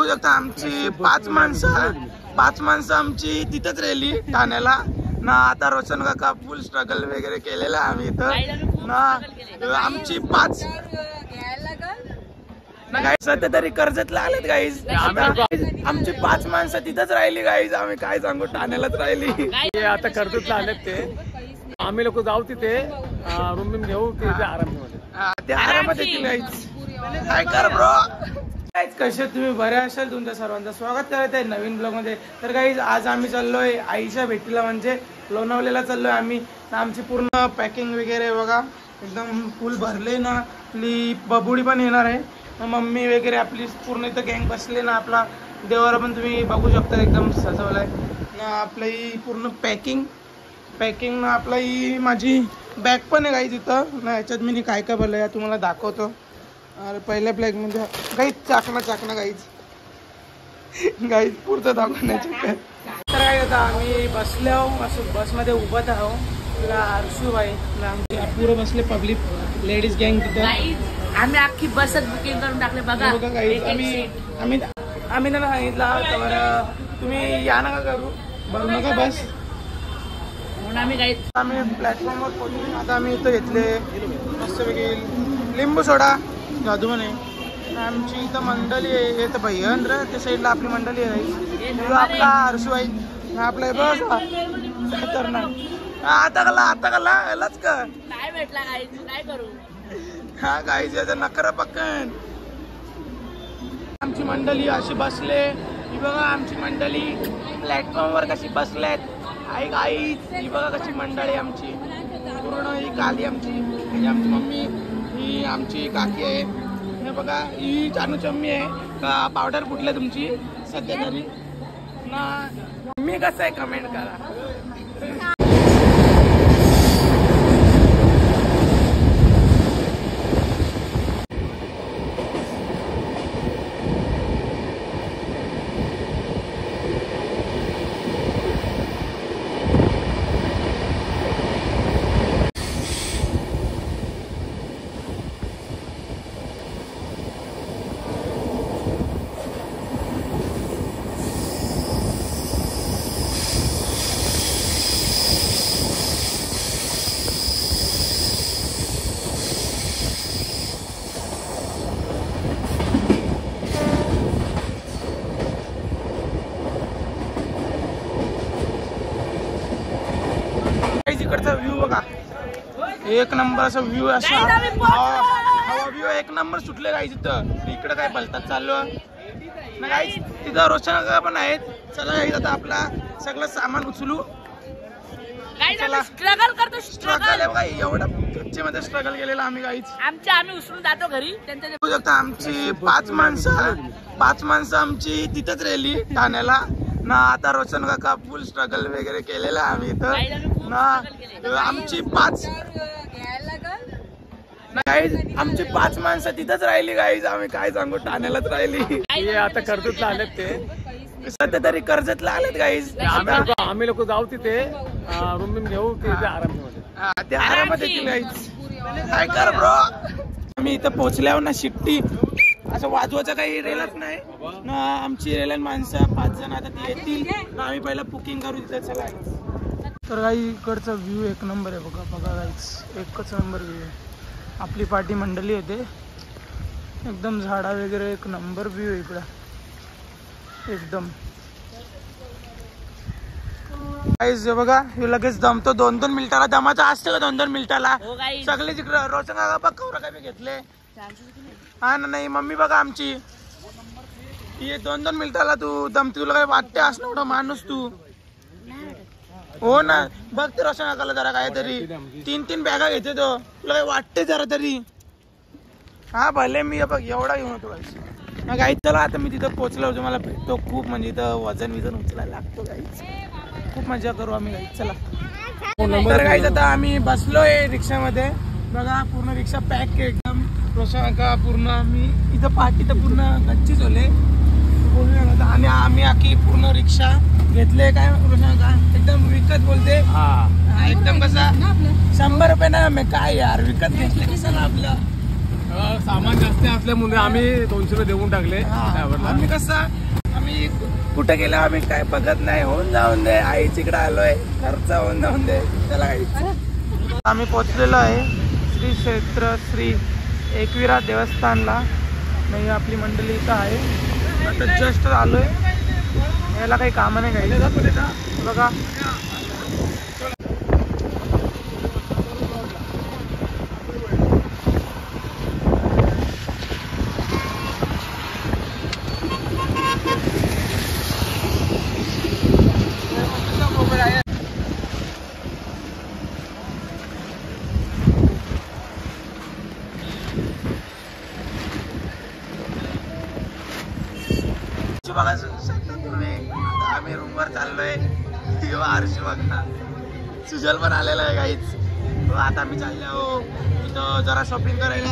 शकता आमची पाच माणसं आमची तिथंच राहिली ठाण्याला ना. आता रोशन काका फुल स्ट्रगल वगैरे केलेला आम्ही इथं ना. आमची पाच सध्या तरी कर्जतला आलेत गाईज. आमची पाच माणसं तिथंच राहिली गाईज. आम्ही काय सांगू ठाण्यालाच राहिली. आता कर्जतला आलेत ते. आम्ही लोक जाऊ तिथे रूम बिम घेऊ तिथे आरामात येतील गाईज. काय कर ब्रो. कसे तुम्ही बरे असाल. तुमच्या सर्वांचं स्वागत करत आहे नवीन ब्लॉग मध्ये. तर गाईज आज आम्ही चाललोय आईच्या भेटीला म्हणजे लोणावळ्याला चाललोय आम्ही. आमची पूर्ण पॅकिंग वगैरे बघा एकदम फुल भरले ना. आपली बबुडी पण येणार आहे. मम्मी वगैरे आपली पूर्ण इथं गँग बसले ना. आपला देवारा पण तुम्ही बघू शकता एकदम सजवलाय ना. आपलं ही पूर्ण पॅकिंग ना. आपला ही माझी बॅग पण आहे गाईज इथं ना. याच्यात मी काय काय भरलं तुम्हाला दाखवतो. अरे पहिल्या ब्लॅग म्हणजे गाईज चाकणा गाईज पुढचं दाखवण्याचे. तर काय होतं आम्ही बसले आहो असं बसमध्ये उभत आहो. हर्षूबाई आमची पुरं बसले पब्लिक लेडीज गँग तिथं. आम्ही अख्खी बसच बुकिंग करून टाकले बघा. आम्ही त्यांना सांगितलं तर तुम्ही या नका करू भरू नका बस म्हणून आम्ही प्लॅटफॉर्मवर पोहोचलो. आता आम्ही इथं घेतले मस्तपैकी लिंबू सोडा जादू म्हणे. आमची इथं मंडळी आहे. येतं भैयंद्र त्या साईडला आपली मंडळी आहे. आपला हर्षूबाई आपला बस खतरनाक. आता कला यालाच का नाही भेटला काय करू. हा गाईज नखरा पक्कन. आमची मंडळी अशी बसले. ही बघा आमची मंडळी प्लॅटफॉर्मवर कशी बसलेत. आई गाईज ही बघा कशी मंडळी आमची पूर्ण. ही काली आमची म्हणजे आमची मम्मी. ही आमची काकी आहे. हे बघा ही जानू चम्मी आहे का. पावडर कुठलं तुमची सध्या तरी ना. मम्मी कसं आहे कमेंट करा. इकडचा व्ह्यू बघा एक नंबर असा व्ह्यू. असा हवा व्ह्यू एक नंबर सुटले गाईज. इथं इकडं काय बोलतात चाललो ना गाईज. तिथं रोशन काका पण आहेत. चला गाईज आता आपला सगळं सामान उचलू. स्ट्रगल करतो. स्ट्रगल आहे बघा एवढं कच्चेमध्ये स्ट्रगल केलेलं आम्ही गाईज. आम्ही उचलून जातो घरी. बघू शकता आमची पाच माणसं आमची तिथंच राहिली ठाण्याला ना. आता रोशन काका फुल स्ट्रगल वगैरे केलेलं आम्ही इथं ना. आमची पाच माणसं तिथंच राहिली गाईज. आम्ही काय सांगू ठाण्यालाच राहिली. आता कर्जतला आलेत ते. सध्या तरी कर्जतला आलेत गाईज. आम्ही लोक जाऊ तिथे रूम बिम घेऊ तिथे आरामात येतील गाईज. काय कर ब्रो. आम्ही इथं पोहोचल्यावर ना शिट्टी असं वाजवायचं काही रेलच नाही ना. आमची रेल माणसं 5 जण आता ती येतील ना. आम्ही पहिला बुकिंग करू तिथे. चला तर काही इकडचा व्ह्यू एक नंबर आहे बघा गाईज. एकच नंबर व्ह्यू आहे. आपली पार्टी मंडळी येते एकदम. झाडा वगैरे एक नंबर व्ह्यू आहे इकडं एकदम. गाईज बघा हे लगेच दमतो. 2-2 मिनिटाला दमाचं असतं का. 2-2 मिनिटाला सगळे तिकडं रोशन काका बघ कवरा काय घेतले. हा ना. नाही मम्मी बघा आमची ये 2-2 मिनिटाला तू दमती. तुला काय वाटते असं एवढा माणूस तू. हो ना बघ ते रोशन काकाला जरा काय तरी 3-3 बॅगा घेते तो. तुला काय वाटते जरा तरी. हा भले मी बघ एवढा घेऊन होतो गाईज. चला आता मी तिथं पोहोचलो. तुम्हाला भेटतो. खूप म्हणजे इथं वजन उचलायला लागतो गाईज. खूप मजा करू आम्ही गाईज. चला तर गाईज आता आम्ही बसलोय रिक्षामध्ये बघा. पूर्ण रिक्षा पॅक आहे एकदम. रोशन काका पूर्ण आम्ही इथं पार्टी तर पूर्ण कच्चीच होले बोलूया. आणि आम्ही आखी पूर्ण रिक्षा घेतले काय रोशन काका एकदम विकत बोलते. एकदम कसा 100 रुपये ना. मी काय यार विकत घेतले कशाला आपलं सामान जास्त असल्यामुळे आम्ही 200 रुपये देऊन टाकले ड्रायव्हरला. आम्ही कसं आम्ही कुठे गेलो आम्ही काय बघत नाही. होऊन जाऊन दे, आई तिकडे आलोय, खर्च होऊन जाऊन दे. त्याला आम्ही पोहोचलेलो आहे श्री क्षेत्र श्री एकविरा देवस्थानला. नाही आपली मंडळी इथं आहे. आता जस्ट आलोय. याला काही कामं नाही काही बघा. बघा आम्ही रूमवर चाललोय. आरशी बघा, सुजल पण आलेला आहे काहीच. आता आम्ही चाललो इथं जरा शॉपिंग करायला.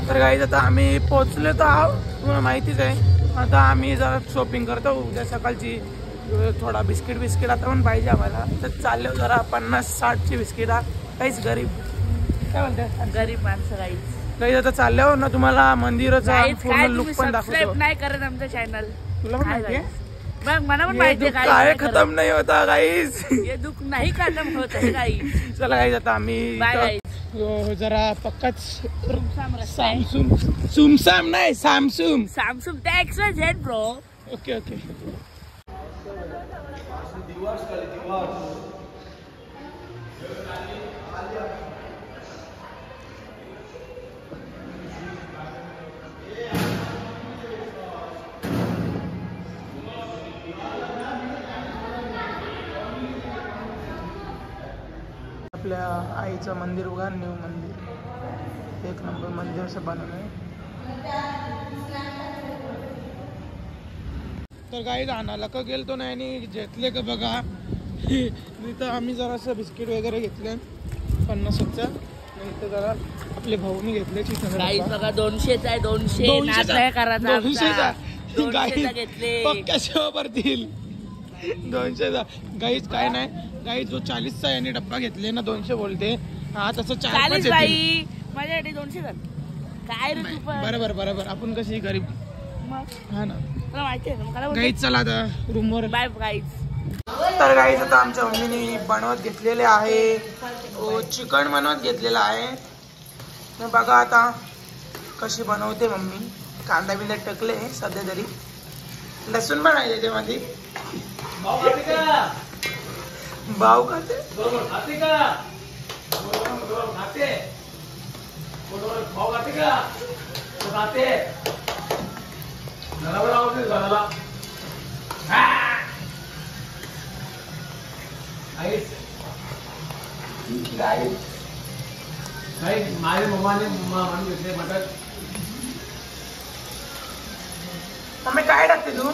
तर काहीच आता आम्ही पोहोचलो तर आहोत, तुम्हाला माहितीच आहे. आता आम्ही जरा शॉपिंग करतो. उद्या सकाळची थोडा बिस्किट आता पण पाहिजे आम्हाला. तर चाललो जरा 50-60ची बिस्किट. काहीच गरीब काय बोलते, गरीब माणसं काहीच काही आता चालल्यावर ना तुम्हाला मंदिराचा पूर्ण लुक पण दाखवतो. सबस्क्राईब नाही करत आमचं चॅनल. तुला पण माहितीये? मग मला पण माहितीये काय खतम नाही होता गाईस. हे दुःख नाही खतम होत आहे काही. चला गाईस आता आम्ही जरा पक्काच सुमसाम नाही सामसुम टॅक्स झेड ब्रो. Okay okay. आपल्या आईचं मंदिर बघा, न्यू मंदिर. एक नंबर मंदिर असं बनवलंय. तर काही राहण्याला का गेलतो नाही आणि घेतले का बघा. इथं आम्ही जरासं बिस्किट वगैरे घेतले 50चा. इथं जरा आपले भाऊनी घेतले चिकन. बघा 200चा आहे. 200 नाद नाही करायचा. 200चा घेतले पक्का शेवा पडतील. 200चा गाईच काय नाही. गाई जो 40चा याने डब्बा घेतले ना 200 बोलते. हा तसं 4-5 बाई माझ्यासाठी 200 काय रे तू. बरोबर बरोबर. आपण कशी गरीब हा ना. तुला माहिती आहे. गाईच चला आता रूमवर. Bye guys. तर गाईज आता आमच्या मम्मीने बनवत घेतलेले आहे. चिकन बनवत घेतलेलं आहे. बघा आता कशी बनवते मम्मी. कांदा बिंदा टाकले सध्या तरी. लसूण पण आहे त्याच्यामध्ये. भाव खाते माझ्या मम्माने म्हणून घेतले मटण. मम्मी काय टाकते तू.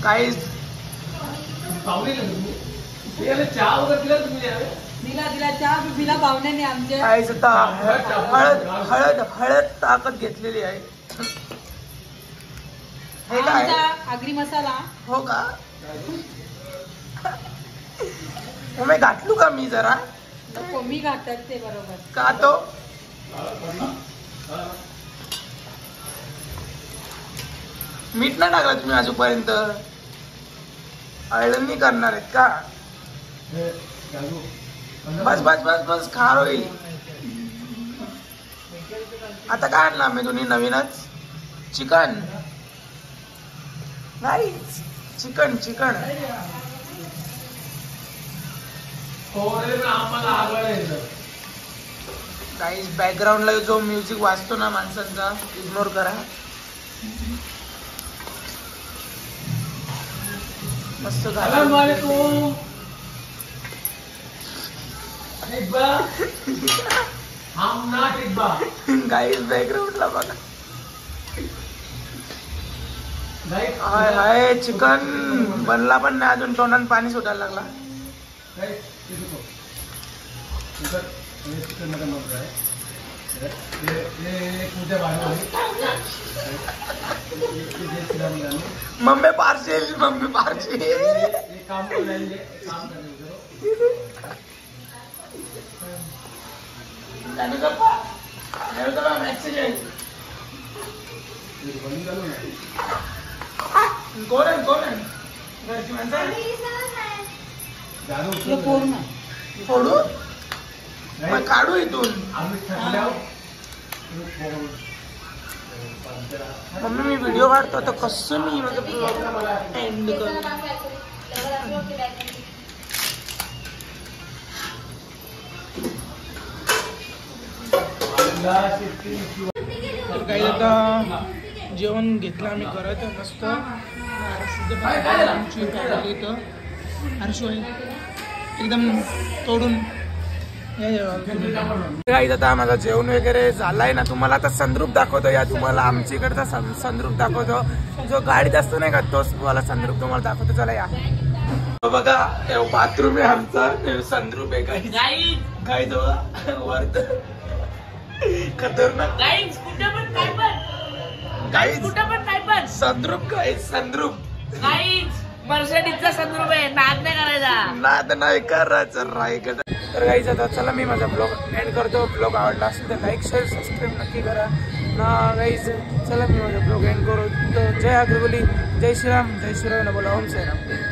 काहीच चहा वगैरे दिला तुम्ही. दिला चहा पिला पाहुण्याने आमच्या. काहीच आता हळद हळद हळद ताकद घेतलेली आहे. हे काय आगरी मसाला. हो का. मग घातलू का मी जरा. कमी घालतात ते बरोबर का तो. मीठ नाही टाकला तुम्ही अजूनपर्यंत. अळणी करणार आहेत का. बस बस बस बस खार होईल. आता काय आणलं आम्ही दोन्ही नवीनच. चिकन नाही चिकन चिकन. गाईज बॅकग्राऊंडला जो म्युझिक वाजतो ना माणसांचा इग्नोर करा. मस्त गाईज बॅकग्राऊंडला बघा. हाय हाय चिकन बनला पण नाही अजून. तोंडात पाणी सुटायला लागला. मम्मी पार्सल मम्मी पार्सल कोण आहे कोण आहे घरची माणसं फोडू मग काढू इथून मम्मी मी व्हिडिओ काढतो तर कसं मी एंड करू तर काही आता जेवण घेतलं आम्ही करत मस्त आमची काढली इथं हर्षू एकदम तोडून काही आता माझं जेवण वगैरे झालाय ना तुम्हाला आता संद्रूप दाखवतो या तुम्हाला आमच्या इकडचा संद्रूप दाखवतो जो गाडीत असतो नाही का तोच मला संद्रूप तुम्हाला दाखवतो चला या बघा बाथरूम आहे आमचा संद्रूप आहे काही काही तो वरत खतरनाक संद्रूप काय संद्रूप मर्सिडीजचा संदर्भ आहे नाद नाही करायचा नाद नाही करायचं रायगड तर काही जाता चला मी माझा ब्लॉग एंड करतो ब्लॉग आवडला असेल तर लाईक शेअर सबस्क्राईब नक्की करा ना गाईज चला मी माझा ब्लॉग एंड करू जय आगरवली जय श्रीराम बोला ओम साईराम